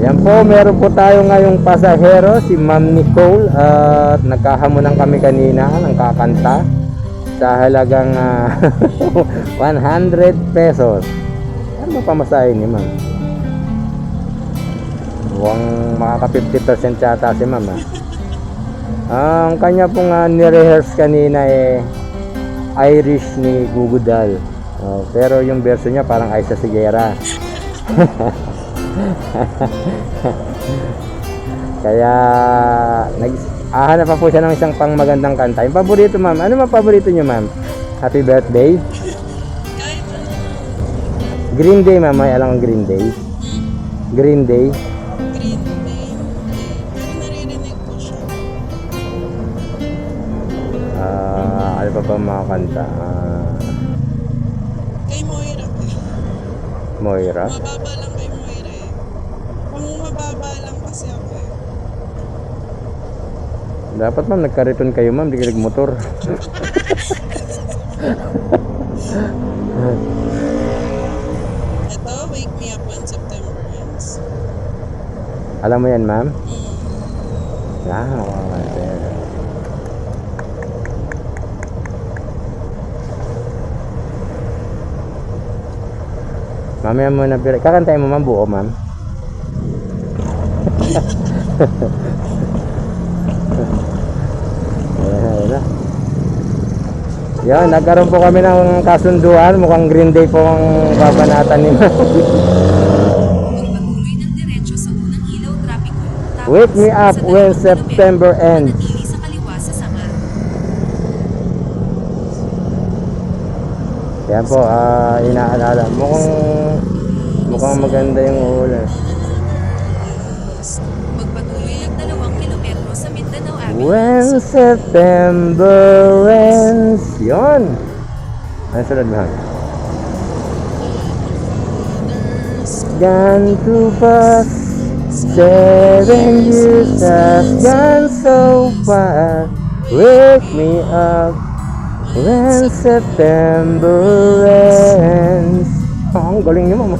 Yan po, meron po tayo ngayong pasahero, si Ma'am Nicole. At nagkahamunan kami kanina ng kakanta sa halagang 100 pesos. Ano ba pamasahin ni Ma'am? Huwag makaka 50% yata si Ma'am. Ang kanya pong ni-rehearse kanina Irish ni Gugudal. Pero yung version niya parang Aiza Sigera. Kaya naghahanap pa po siya ng isang pang magandang kanta. Yung paborito, Ma'am, ano mga paborito niyo, Ma'am? Happy birthday? Green Day, Ma'am. May alam ang Green Day? Green Day? Green Day. Pero naririnig ko siya. Ano pa ba mga kanta? Kay Moira. Moira? Mababa lang kay Moira eh. Kung mababa lang kasi ako eh. Dapat, Ma'am, nagkariton kayo, Ma'am. Di kayo nagmotor. Ito, Wake Me Up When September Ends. Alam mo yan, Ma'am? Okay. Mamaya mo na kakantayin mo, Ma'am, buo, Ma'am. Yan, nagkaroon po kami ng kasunduan. Mukhang Green Day po ang babanatan ni Ma'am. Magpatuloy ng diretso sa unang ilaw trapiko. Wake me up when September ends. Manatili sa kaliwa sa sanga. Yan po, inaalala. Mukhang maganda yung ulan. Magpatuloy ng 2 kilometro sa Mindanao Avenue. When September ends. Yun. Ano sunod, Ma'am? Gone too fast. 7 years has gone so far. Wake me up when September ends. Ang galing niyo, Ma'am.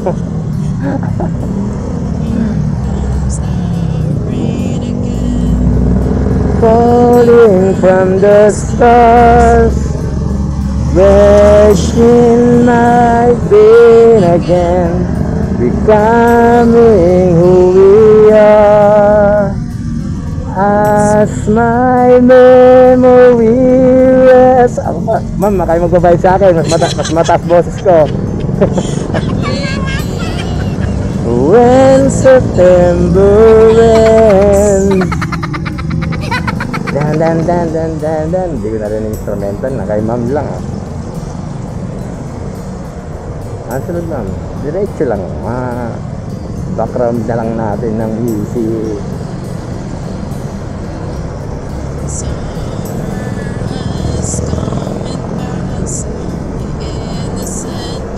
Falling from the stars, wishing might begin again, becoming who we are. As my memory rests. Ma'am, kayo magbabayad sa akin. Mas mataas boses ko. When September ends. Dan. Hindi ko na rin instrumental na kay Ma'am lang. Sunod, Ma'am. Diretso lang. Background na lang natin ng music.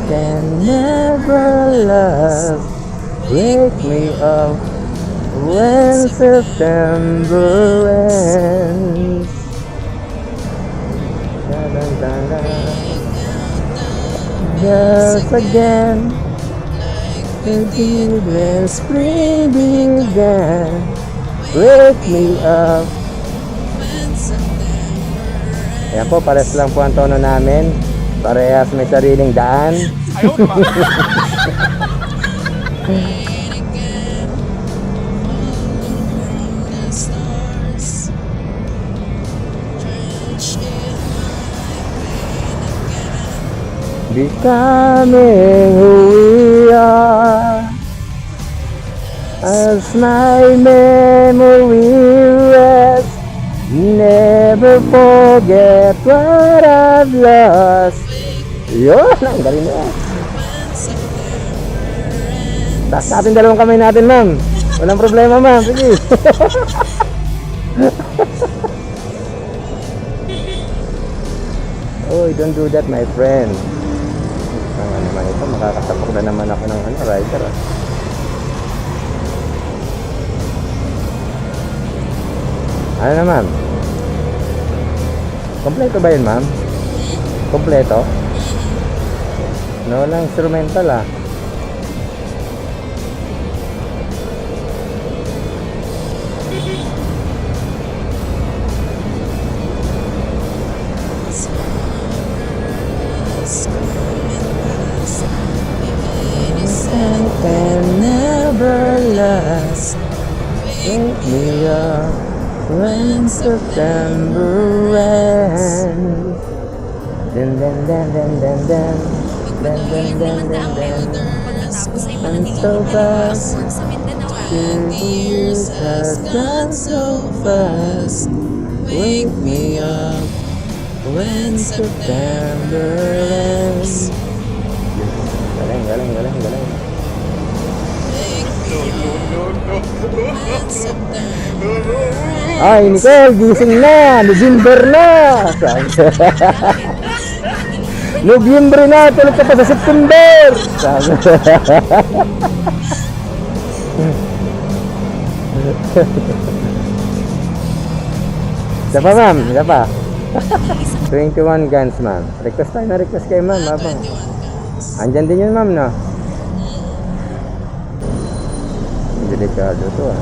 Can never love. Wake me up when September ends. Just again, when spring began. Wake me up. Ayan po, pares lang po ang tono namin. Parehas may sariling daan. Becoming who we are. As my memory rests, never forget what I've lost. Yun, ang galing niya. Taas natin dalawang kamay natin, Ma'am. Walang problema, Ma'am. Sige. Oh, don't do that, my friend. Ano naman ito, makakasapok na naman ako ng rider. Ano na, Ma'am? Kompleto ba yun, Ma'am? Kompleto? No, walang instrumental, can never last. Wake me up when September ends. Dun dun dun dun dun dun. Dun dun dun dun dun. Pagkatapos ay I'm manatiling so malinis fast. sa Mindanao Avenue. 20 years has gone so fast. Wake me up when September ends. Galing, galing, galing, galing. Ay, Nicole, gising na! November na! November na! Tulog ka pa sa September! Sabi. Isa pa, ma'am. Isa pa. 21 guns, ma'am. Request tayo na request kay ma'am. Habang. Andyan din yun, ma'am, no? Delikado to, ah.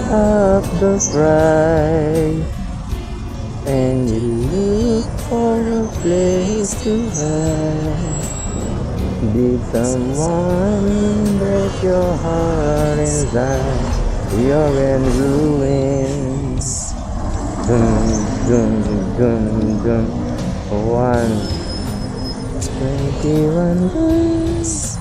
Up the bright, and you look for a place to hide. Did someone break your heart inside? You're in ruins. Dum dum dum dum. 121 days.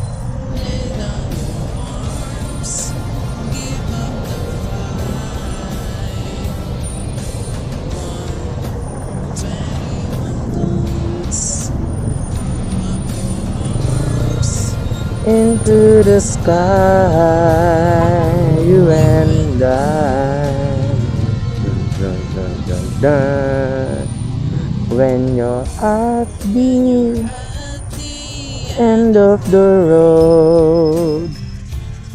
Into the sky, you and I. Dun, dun, dun, dun. When you're at the end of the road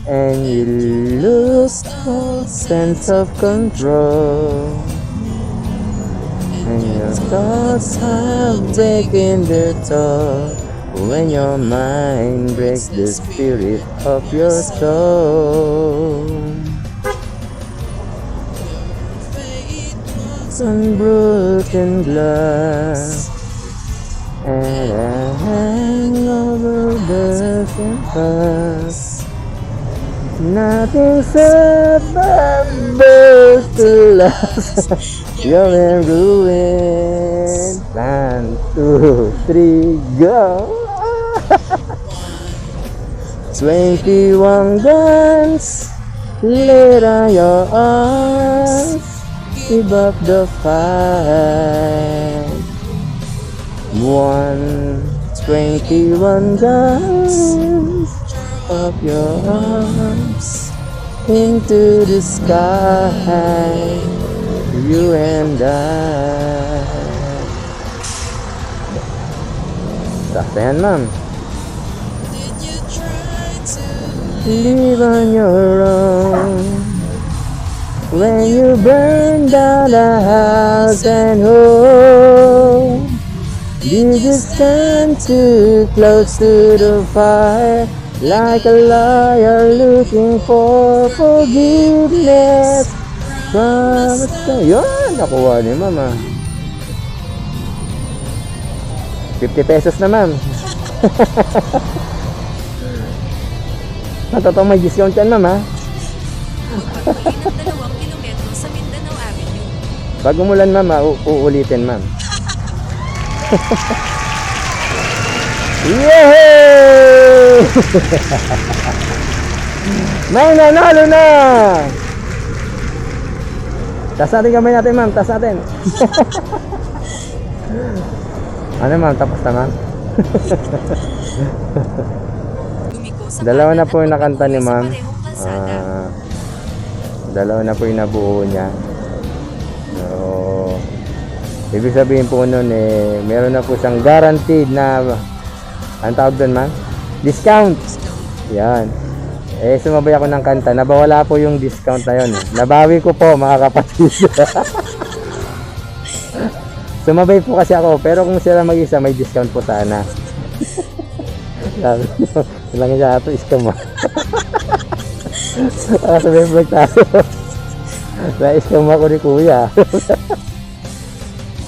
and you lose all sense of control, and your thoughts have taken their toll. When your mind breaks the spirit of your soul, unbroken glass and a hangover that can pass. Nothing's ever to last. You're in ruin. 1, 2, 3, go! 21 guns laid on your arms. Give up the fight. 121 guns up your arms into the sky. You and I. Sakto yan, ma'am. Live on your own. When you burn down the house and home, you just stand too close to the fire, like a liar looking for forgiveness from a star. Yun, nakuha ni mama. 50 pesos na, ma'am. Totoo may discount yan, ma'am, ha? Pagpatuloy ng 2 kilometro sa Mindanao Avenue. Pag umulan, ma'am, uulitin, ma'am. Yay! May nanalo na! Taas natin kamay natin, ma'am. Taas natin. Ano, ma'am? Tapos na, ma'am? Lumiko sa Dalawa na kanan po yung at nakanta ni patuloy sa ma'am. parehong kalsada. Dalawa na po yung nabuo niya. So, ibig sabihin po nun, meron na po siyang guaranteed na, ang tawag doon, ma'am? Discount. Yan. Eh, sumabay ako ng kanta. Nabawala po yung discount na yun. Nabawi ko po, mga kapatid. Sumabay po kasi ako. Pero kung sila mag-isa, may discount po sana. Sabi nyo, ilang siya ito, scam mo. Sabi vlog tayo. Na-scam ako ni kuya.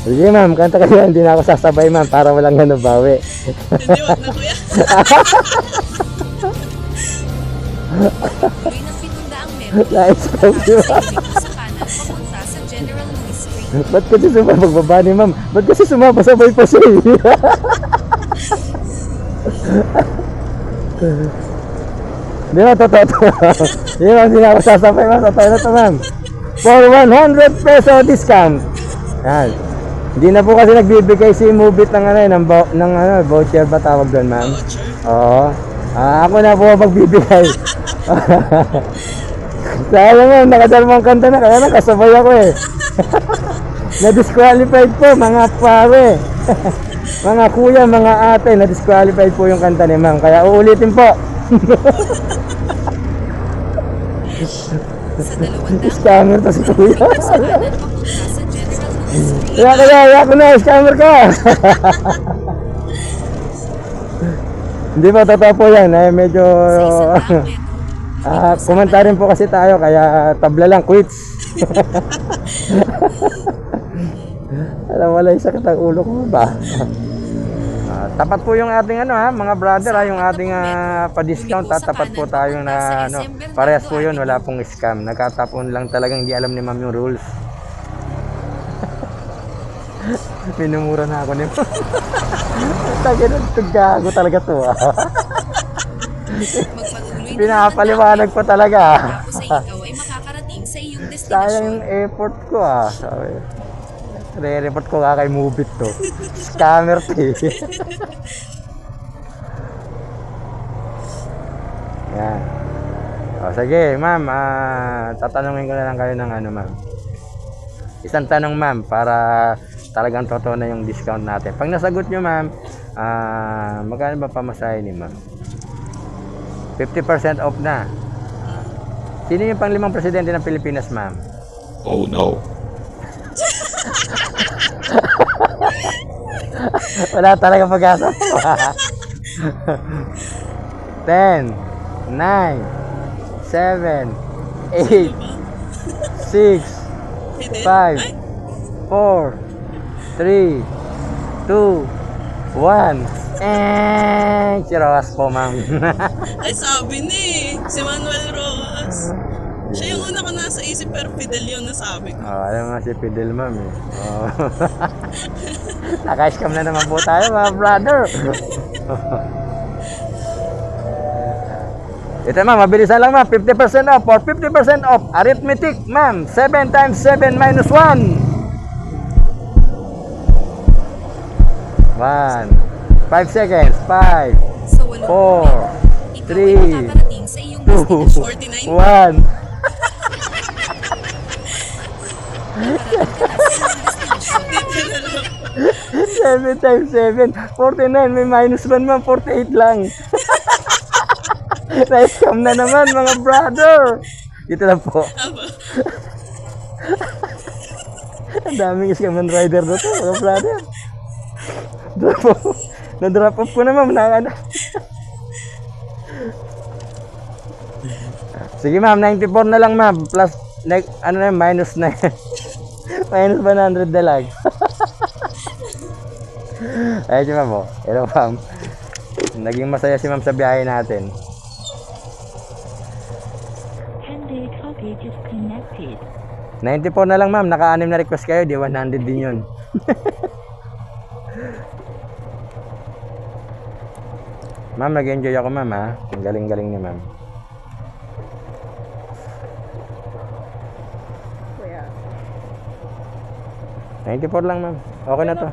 Sige ma'am, kanta kayo. Hindi na ako sasabay ma'am para walang bawi. Hindi, wag na kuya. Tuloy ng 700 metro. Na-scam di ba? Sa kanan papunta sa General Louis Street. Ba't kasi pagbaba ni ma'am? Ba't kasi sumabay pa siya eh? Di ba, totoo to? Di ba, hindi na ako sasabay ma'am. Totoo na to ma'am. For 100 peso discount. Yan. Hindi na po kasi nagbibigay si Mubit ng voucher ba tawag doon ma'am? Voucher. Oo. Ako na po magbibigay. Sayang mo, nakadalawang kanta na, kaya nakasabay ako eh. Na-disqualified po, mga pare. Mga kuya, mga ate, na-disqualified po yung kanta ni ma'am. Kaya uulitin po. Sa 200 Scammer to si kuya. sa kanan papunta sa General Louis Street. Kaya ako na, scammer ka. Hindi po, totoo po yan. Medyo... Sa 100 metro. komentarin po kasi tayo, kaya tabla lang, quits. Alam, wala yung sakit ang ulo ko ba? Tapat po yung ating mga brother yung ating pa-discount tapat po tayo na parehas po yun, wala pong scam. Nagkatapon lang talagang di alam ni ma'am yung rules. Minumura na ako ni ma'am. Gago talaga to Magpatuloy na Pinapaliwanag pa talaga. tapos ay ikaw ay makakarating sa iyong Sayang destinasyon. yung effort ko Sabi. Re-report ko kay Mubit to. Scammer to eh. Yan. Sige ma'am, tatanungin ko na lang kayo ng ma'am. Isang tanong ma'am para talagang totoo na yung discount natin. Pag nasagot nyo ma'am, magkano ba pamasahe ni ma'am? 50% off na. Sino yung pang-5 presidente ng Pilipinas ma'am? Oh no. Wala talaga pag-asa. 10, 9, 7, 8, 6, 5, 4, 3, 2, 1. Chiroas po, ma'am. Ay, sabi ni si Manuel Rojas. Siya yung una ko nasa isip, pero Fidel yun nasabi ko. Alam nga si Fidel, ma'am eh. Naka-scam na naman po tayo, mga brother. Ito ma'am, mabilisan lang ma'am. 50% off or 50% off. Arithmetic, ma'am. 7 times 7 minus 1. 5 seconds. 5, Sa 4, 8 ikaw ay 3, makakarating sa iyong 2, destinasyon. 1. 7 times 7, 49. May minus 1 ma'am, 48 lang. Na-scam na naman mga brother. Dito lang po. Ang daming scam ng rider na to mga brother. Drop off. Na-drop off ko na ma'am. Sige ma'am, 94 na lang ma'am. Plus, minus na yan. Minus 100 na lang. Ayun si ma'am oh. Hello ma'am. Naging masaya si ma'am sa biyahe natin. Handy copy disconnected. 94 na lang ma'am. Naka-6 na request kayo. Di 100 din yun. Ma'am, nag-enjoy ako ma'am ha. Ang galing-galing ni ma'am. Kuya. 94 lang ma'am. Okay na to.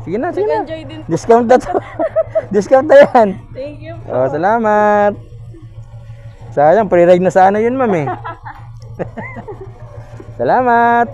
Sige na, sige na. Nag-enjoy din. Discount na to. Discount na yan. Thank you. Salamat. Sayang, pre-ride na sana yun ma'am eh. Salamat.